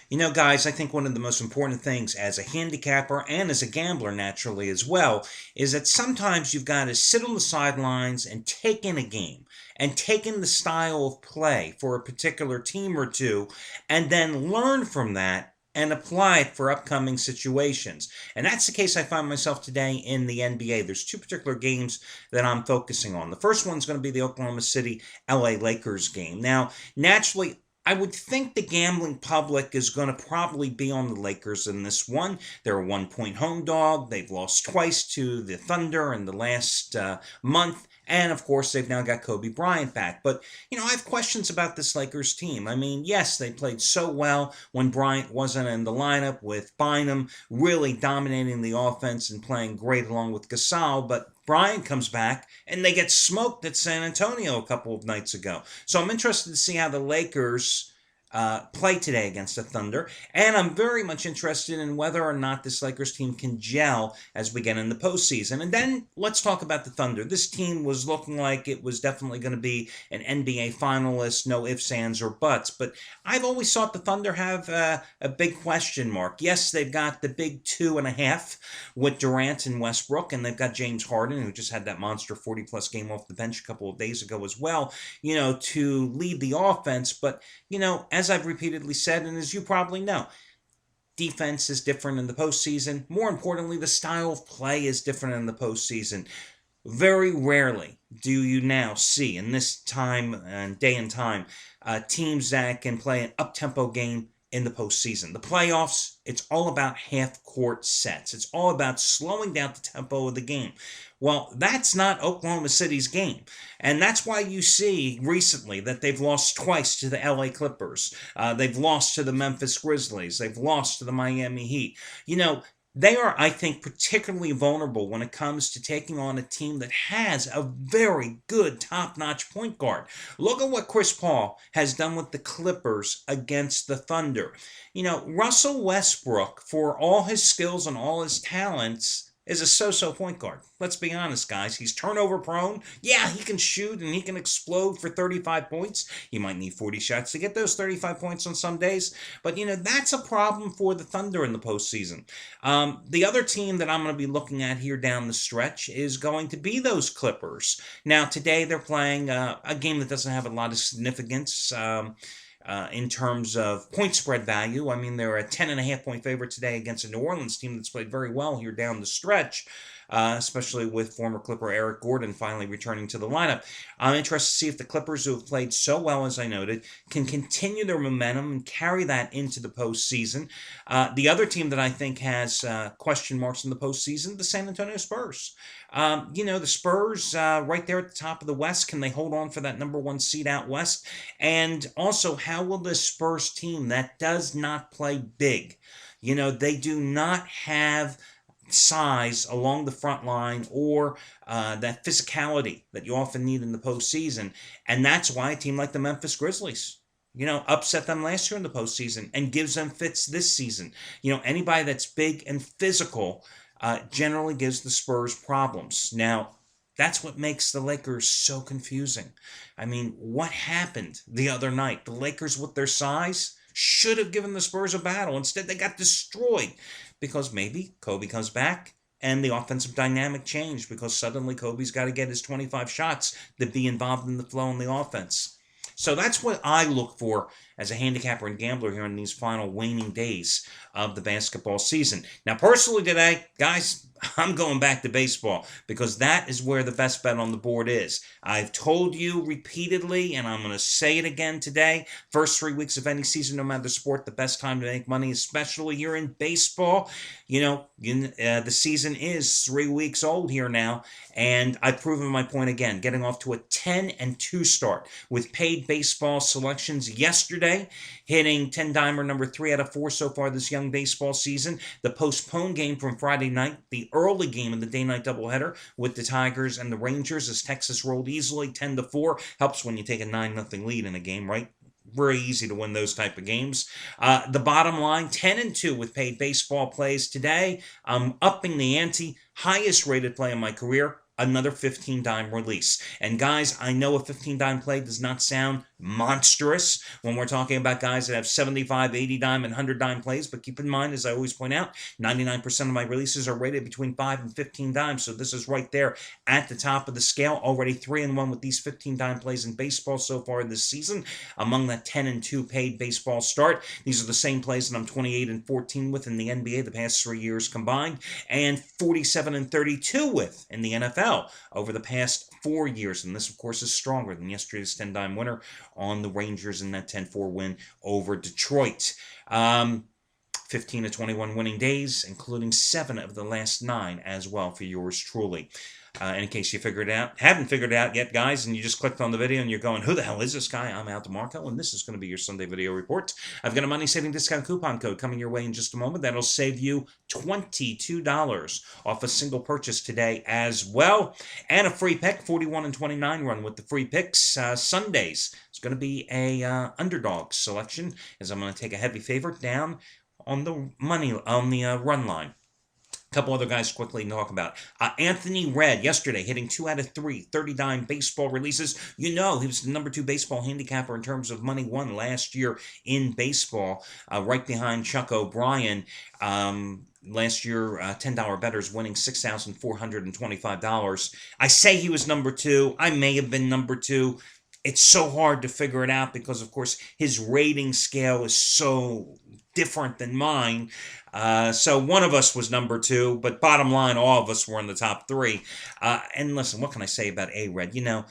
You know, guys, I think one of the most important things as a handicapper and as a gambler, naturally, as well, is that sometimes you've got to sit on the sidelines and take in a game and take in the style of play for a particular team or two, and then learn from that and apply it for upcoming situations. And that's the case I find myself today in the NBA. There's two particular games that I'm focusing on. The first one's going to be the Oklahoma City LA Lakers game. Now, naturally, I would think the gambling public is going to probably be on the Lakers in this one. They're a 1 point home dog. They've lost twice to the Thunder in the last month. And of course, they've now got Kobe Bryant back. But, I have questions about this Lakers team. I mean, yes, they played so well when Bryant wasn't in the lineup, with Bynum really dominating the offense and playing great along with Gasol. But Bryant comes back and they get smoked at San Antonio a couple of nights ago. So I'm interested to see how the Lakers play today against the Thunder, and I'm very much interested in whether or not this Lakers team can gel as we get in the postseason. And then let's talk about the Thunder. This team was looking like it was definitely going to be an NBA finalist, no ifs, ands, or buts. But I've always thought the Thunder have a big question mark. Yes, they've got the big 2.5 with Durant and Westbrook, and they've got James Harden, who just had that monster 40-plus game off the bench a couple of days ago as well, to lead the offense. But, as I've repeatedly said, and as you probably know, defense is different in the postseason. More importantly, the style of play is different in the postseason. Very rarely do you now see, in this time and day and time, teams that can play an up-tempo game in the postseason. The playoffs, it's all about half-court sets. It's all about slowing down the tempo of the game. Well, that's not Oklahoma City's game. And that's why you see recently that they've lost twice to the LA Clippers. They've lost to the Memphis Grizzlies. They've lost to the Miami Heat. They are, I think, particularly vulnerable when it comes to taking on a team that has a very good top-notch point guard. Look at what Chris Paul has done with the Clippers against the Thunder. Russell Westbrook, for all his skills and all his talents, is a so-so point guard. Let's be honest, guys. He's turnover prone. Yeah, he can shoot and he can explode for 35 points. He might need 40 shots to get those 35 points on some days. But, that's a problem for the Thunder in the postseason. The other team that I'm going to be looking at here down the stretch is going to be those Clippers. Now, today they're playing a game that doesn't have a lot of significance. In terms of point spread value. I mean, they're a 10.5-point favorite today against a New Orleans team that's played very well here down the stretch, especially with former Clipper Eric Gordon finally returning to the lineup. I'm interested to see if the Clippers, who have played so well, as I noted, can continue their momentum and carry that into the postseason. The other team that I think has question marks in the postseason, the San Antonio Spurs. The Spurs right there at the top of the West, can they hold on for that number one seed out West? And also, how will this Spurs team that does not play big, they do not have size along the front line or that physicality that you often need in the postseason. And that's why a team like the Memphis Grizzlies, upset them last year in the postseason and gives them fits this season. Anybody that's big and physical generally gives the Spurs problems. Now, that's what makes the Lakers so confusing. I mean, what happened the other night? The Lakers, with their size, should have given the Spurs a battle. Instead, they got destroyed because maybe Kobe comes back and the offensive dynamic changed because suddenly Kobe's got to get his 25 shots to be involved in the flow in the offense. So that's what I look for as a handicapper and gambler here in these final waning days of the basketball season. Now, personally today, guys, I'm going back to baseball because that is where the best bet on the board is. I've told you repeatedly, and I'm going to say it again today, first 3 weeks of any season, no matter the sport, the best time to make money, especially here in baseball. The season is 3 weeks old here now, and I've proven my point again, getting off to a 10-2 start with paid baseball selections yesterday, hitting 10-dimer number 3 out of 4 so far this young baseball season. The postponed game from Friday night, the early game of the day-night doubleheader with the Tigers and the Rangers as Texas rolled easily 10-4. Helps when you take a 9-0 lead in a game, right? Very easy to win those type of games. The bottom line, 10-2 with paid baseball plays today. I'm upping the ante. Highest rated play in my career, another 15 dime release. And guys, I know a 15 dime play does not sound monstrous when we're talking about guys that have 75, 80 dime, and 100 dime plays, but keep in mind, as I always point out, 99% of my releases are rated between 5 and 15 dimes, so this is right there at the top of the scale. Already 3-1 with these 15 dime plays in baseball so far this season, among that 10-2 paid baseball start. These are the same plays that I'm 28-14 with in the NBA the past 3 years combined, and 47-32 with in the NFL over the past 4 years. And this, of course, is stronger than yesterday's 10 dime winner on the Rangers in that 10-4 win over Detroit. 15-21 winning days, including 7 of the last 9 as well for yours truly. In case you haven't figured it out yet, guys, and you just clicked on the video and you're going, who the hell is this guy? I'm Al DeMarco, and this is going to be your Sunday video report. I've got a money-saving discount coupon code coming your way in just a moment. That'll save you $22 off a single purchase today as well. And a free pick, 41-29 run with the free picks. Sundays, it's going to be a underdog selection, as I'm going to take a heavy favorite down on the run line. Couple other guys quickly to talk about. Anthony Red, yesterday, hitting 2 out of 3 30-dime baseball releases. You know, he was the number 2 baseball handicapper in terms of money won last year in baseball, right behind Chuck O'Brien. Last year, $10 bettors winning $6,425. I say he was number 2. I may have been number 2. It's so hard to figure it out because, of course, his rating scale is so different than mine. So one of us was number 2, but bottom line, all of us were in the top 3. And listen, what can I say about A-Red? You know,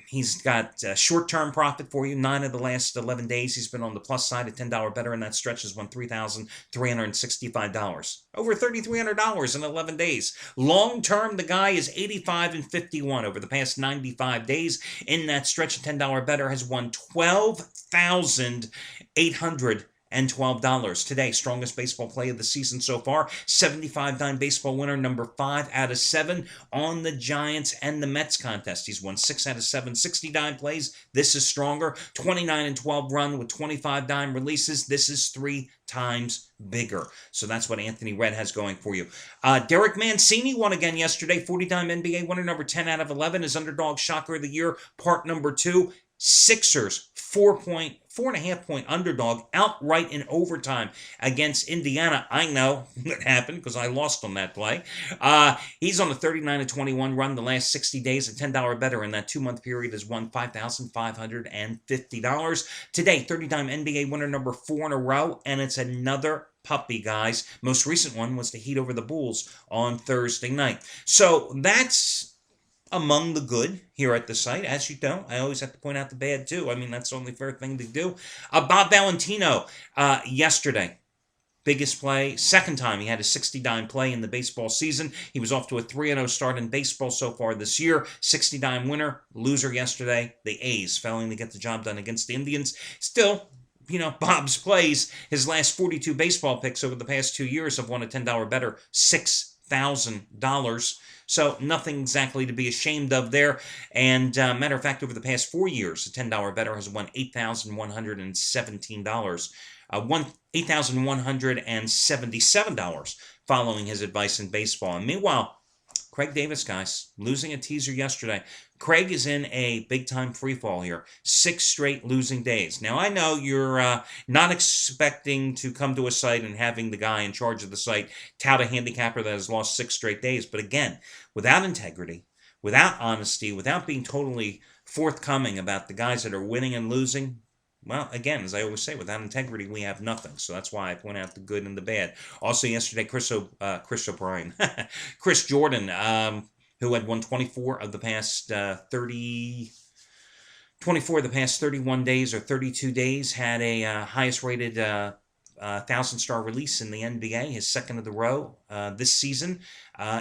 he's got short-term profit for you. 9 of the last 11 days, he's been on the plus side. A $10 better in that stretch has won $3,365. Over $3,300 in 11 days. Long-term, the guy is 85-51 over the past 95 days. In that stretch, a $10 better has won $12,812. Today, strongest baseball play of the season so far. 75 dime baseball winner, number 5 out of 7 on the Giants and the Mets contest. He's won 6 out of 7 60 dime plays. This is stronger. 29-12 run with 25 dime releases. This is 3 times bigger. So that's what Anthony Red has going for you. Derek Mancini won again yesterday. 40 dime NBA winner, number 10 out of 11. His underdog shocker of the year, part number 2. Sixers, 4.5 point underdog, outright in overtime against Indiana. I know what happened because I lost on that play. He's on a 39-21 run the last 60 days. A $10 better in that 2-month period has won $5,550. Today, 30-time NBA winner number 4 in a row, and it's another puppy, guys. Most recent one was the Heat over the Bulls on Thursday night. So that's among the good here at the site. As you know, I always have to point out the bad too. I mean, that's the only fair thing to do. Bob Valentino, yesterday, biggest play, second time he had a 60-dime play in the baseball season. He was off to a 3-0 start in baseball so far this year. 60-dime winner, loser yesterday, the A's, failing to get the job done against the Indians. Still, you know, Bob's plays, his last 42 baseball picks over the past 2 years have won a $10 better, $6,000. So nothing exactly to be ashamed of there. And matter of fact, over the past 4 years, a $10 better has won $8,117. $8,177 following his advice in baseball. And meanwhile, Craig Davis, guys, losing a teaser yesterday. Craig is in a big-time free fall here. 6 straight losing days. Now, I know you're not expecting to come to a site and having the guy in charge of the site tout a handicapper that has lost 6 straight days. But again, without integrity, without honesty, without being totally forthcoming about the guys that are winning and losing, well, again, as I always say, without integrity, we have nothing. So that's why I point out the good and the bad. Also, yesterday, Chris O'Brien, Chris Jordan, who had won 24 of the past 31 days or 32 days, had a highest rated 1,000-star release in the NBA, his second of the row this season.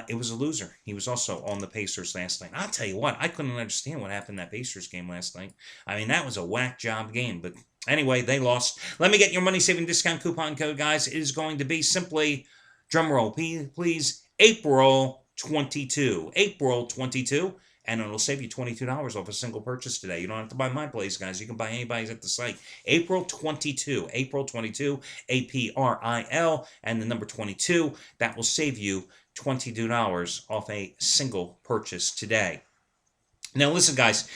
It was a loser. He was also on the Pacers last night. I'll tell you what, I couldn't understand what happened in that Pacers game last night. I mean, that was a whack job game, but anyway, they lost. Let me get your money-saving discount coupon code, guys. It is going to be simply, drumroll, please, April 22. April 22. and it'll save you $22 off a single purchase today. You don't have to buy my place, guys. You can buy anybody's at the site. April 22, April 22, and the number 22. That will save you $22 off a single purchase today. Now, listen, guys,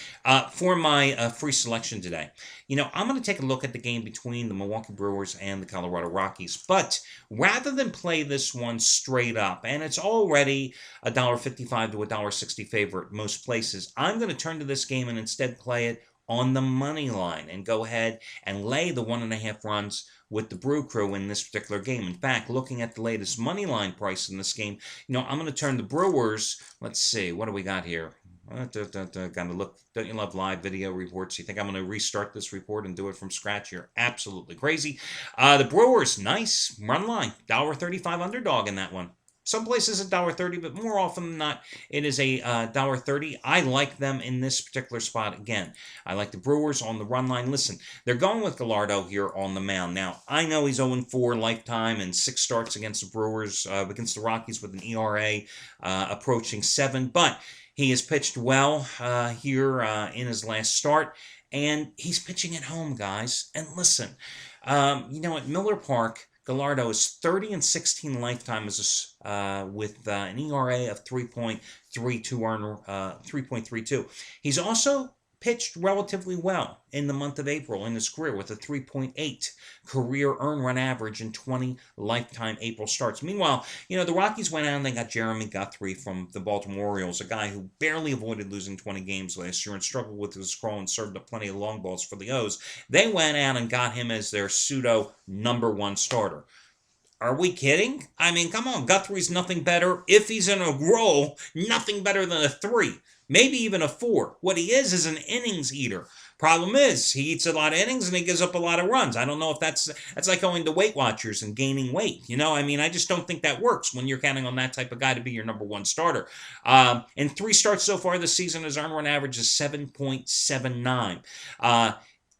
for my free selection today, I'm going to take a look at the game between the Milwaukee Brewers and the Colorado Rockies. But rather than play this one straight up, and it's already $1.55 to $1.60 favorite most places, I'm going to turn to this game and instead play it on the money line and go ahead and lay the 1.5 runs with the Brew Crew in this particular game. In fact, looking at the latest money line price in this game, I'm going to turn the Brewers. Let's see, what do we got here? Gotta look. Don't you love live video reports? You think I'm going to restart this report and do it from scratch? You're absolutely crazy. The Brewers, nice run line, $1.35 underdog in that one. Some places $1.30, but more often than not, it is a $1.30. I like them in this particular spot again. I like the Brewers on the run line. Listen, they're going with Gallardo here on the mound. Now, I know he's 0-4 lifetime and 6 starts against the Brewers, against the Rockies with an ERA approaching 7, but he has pitched well here in his last start, and he's pitching at home, guys. And listen, at Miller Park, Gallardo is 30-16 lifetime with an ERA of 3.32. He's also pitched relatively well in the month of April in his career with a 3.8 career earned run average in 20 lifetime April starts. Meanwhile, the Rockies went out and they got Jeremy Guthrie from the Baltimore Orioles, a guy who barely avoided losing 20 games last year and struggled with his scroll and served up plenty of long balls for the O's. They went out and got him as their pseudo #1 starter. Are we kidding? I mean, come on, Guthrie's nothing better. If he's in a role, nothing better than a 3. Maybe even a 4. What he is an innings eater. Problem is, he eats a lot of innings and he gives up a lot of runs. I don't know if that's like going to Weight Watchers and gaining weight. I just don't think that works when you're counting on that type of guy to be your #1 starter. In 3 starts so far this season, his earned run average is 7.79.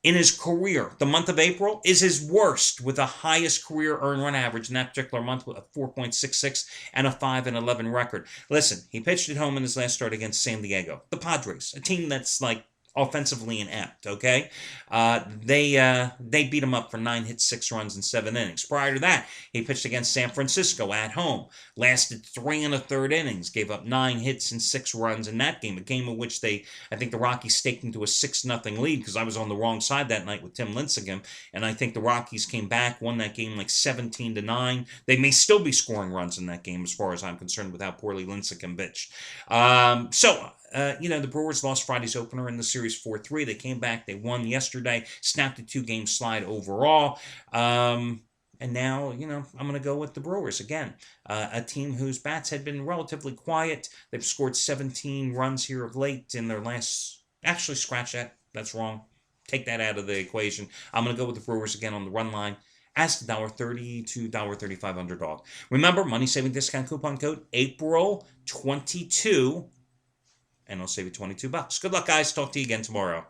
In his career, the month of April is his worst, with the highest career earned run average in that particular month with a 4.66 and a 5-11 record. Listen, he pitched at home in his last start against San Diego, the Padres, a team that's like offensively inept, okay? They beat him up for 9 hits, 6 runs, and 7 innings. Prior to that, he pitched against San Francisco at home, lasted 3 1/3 innings, gave up 9 hits and 6 runs in that game, a game in which I think the Rockies staked into a 6-0 lead because I was on the wrong side that night with Tim Lincecum, and I think the Rockies came back, won that game like 17-9. They may still be scoring runs in that game as far as I'm concerned with how poorly Lincecum pitched. The Brewers lost Friday's opener in the series 4-3. They came back. They won yesterday. Snapped a 2-game slide overall. And now, I'm going to go with the Brewers again. A team whose bats had been relatively quiet. They've scored 17 runs here of late in their last... Actually, scratch that. That's wrong. Take that out of the equation. I'm going to go with the Brewers again on the run line as the $1.30 to $1.35 underdog. Remember, money-saving discount coupon code April22. And it'll save you $22. Good luck, guys. Talk to you again tomorrow.